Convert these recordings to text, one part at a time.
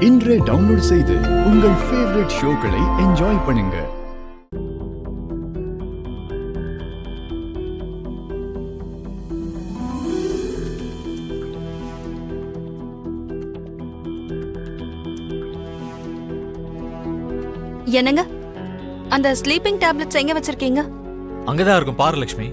இன்றே டவுன்லோட் செய்து உங்கள் ஃபேவரட் ஷோக்களை என்ஜாய் பண்ணுங்க. என்னங்க, அந்த ஸ்லீப்பிங் டேப்லெட்ஸ் எங்க வச்சிருக்கீங்க? அங்கதான் இருக்கும் பாரு லட்சுமி.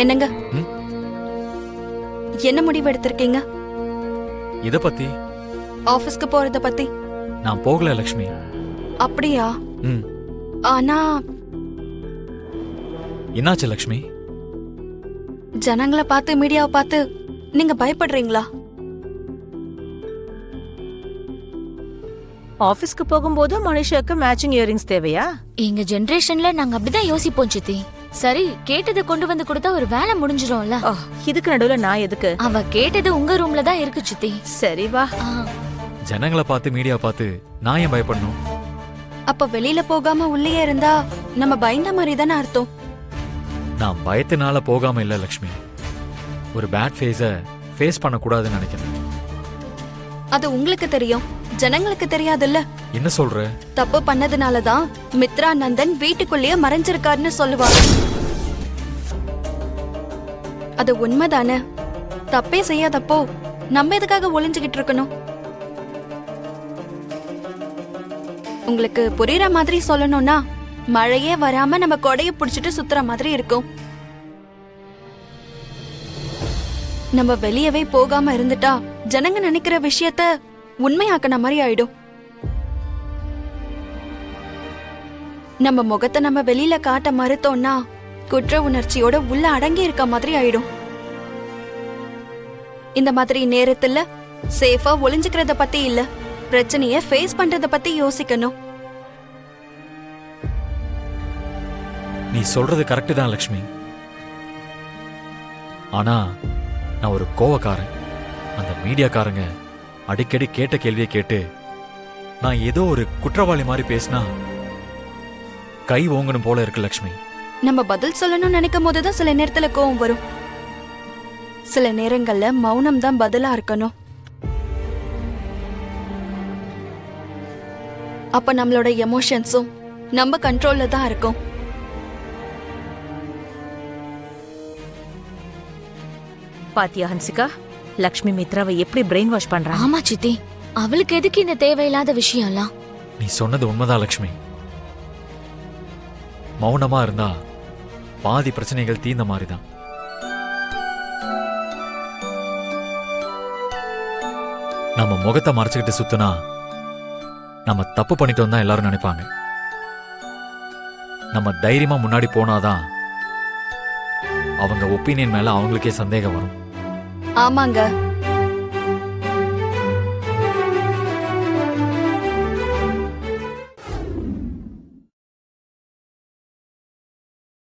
என்னங்க, என்ன முடிவு எடுத்திருக்கீங்க? இத பத்தி? ஆபீஸ்க்கு போறத பத்தி? நான் போகல லட்சுமி. அப்படியா? ஆனா என்னாச்சு லட்சுமி? ஜனங்களை பார்த்து மீடியாவை பார்த்து நீங்க பயப்படுறீங்களா? ஆபீஸ்க்கு போகும்போது மனுஷாக்கு மேட்சிங் இயரிங்ஸ் தேவையா? எங்க ஜெனரேஷன்ல நாங்க அப்படிதான் யோசிப்போம் சித்தி. சரி, கேட்டதை கொண்டு வந்து கொடுத்தா ஒரு வேலை முடிஞ்சிரும்ல. இதுக்கு நடுவுல நான் எதுக்கு? அவ கேட்டது உங்க ரூம்ல தான் இருக்கு சித்தி. சரி வா. ஜனங்களை பார்த்து மீடியா பார்த்து நான் ஏன் பயப்படணும்? அப்ப வெளியில போகாம உள்ளே இருந்தா நம்ம பயந்த மாதிரி தானே அர்த்தம். நான் பயத்தினால போகாம இல்ல லட்சுமி. ஒரு பேட் ஃபேஸ் பண்ண கூடாதுன்னு நினைக்கிறேன். அது உங்களுக்கு தெரியும், ஜனங்களுக்கு தெரியாதுல்ல. என்ன சொல்ற? தப்பு பண்ணதுனாலதான் மித்ரா நந்தன் வீட்டுக்குள்ளேயே மறைஞ்சிருக்காருன்னு சொல்லுவாங்க. அது உண்மைதானே? தப்பே செய்யாதப்போ நம்ம எதுக்காக ஒளிஞ்சுகிட்டு இருக்கணும்? உங்களுக்கு புரியுற மாதிரி சொல்லணும்னா, மழையே வராம நம்ம கொடைய புடிச்சிட்டு சுத்துற மாதிரி இருக்கும். நம்ம வெளியவே போகாம இருந்துட்டா ஜனங்க நினைக்கிற விஷயத்த உண்மையாக்கின மாதிரி ஆயிடும். நம்ம முகத்தை நம்ம வெளியில காட்ட மறுத்தோம்னா குற்ற உணர்ச்சியோட உள்ள அடங்கி இருக்க மாதிரி ஆயிடும். இந்த மாதிரி நேரத்துல சேஃபா ஒளிஞ்சுக்கிறத பத்தி இல்ல, பிரச்சனைய ஃபேஸ் பண்றத பத்தி யோசிக்கணும். நீ சொல்றது கரெக்ட் தான் லட்சுமி. ஆனா நான் ஒரு கோவக்காரன். அந்த மீடியாக்காரங்க அடிக்கடி கேட்ட கேள்வியை கேட்டு நான் ஏதோ ஒரு குற்றவாளி மாதிரி பேசினா கை ஓங்கணும் போல இருக்கு லட்சுமி. நம்ம பதில் சொல்லணும்னு நினைக்கும் போதுதான் சில நேரத்துல கோவம் வரும். சில நேரங்கள்ல மௌனம் தான் பதிலா இருக்கணும். அப்ப நம்மளோட எமோஷன்ஸும் நம்ம கண்ட்ரோல்ல தான் இருக்கும். பாத்தியா ஹன்சிகா, லக்ஷ்மி மித்ராவை எப்படி பிரெயின் வாஷ் பண்றா? ஆமா சித்தி, அவளுக்கு எதுக்கு இந்த தேவையில்லாத விஷயம்லாம்? நீ சொன்னது உண்மைதான் லட்சுமி. மௌனமா இருந்தா பாதி பிரச்சனைகள் தீர்ந்த மாதிரிதான். நம்ம முகத்தை மறைச்சுக்கிட்டு சுத்துனா நம்ம தப்பு பண்ணிட்டோம் தான் எல்லாரும் நினைப்பாங்க. நம்ம தைரியமா முன்னாடி போனாதான் அவங்க ஒப்பீனியன் மேல அவங்களுக்கே சந்தேகம் வரும். ஆமாங்க,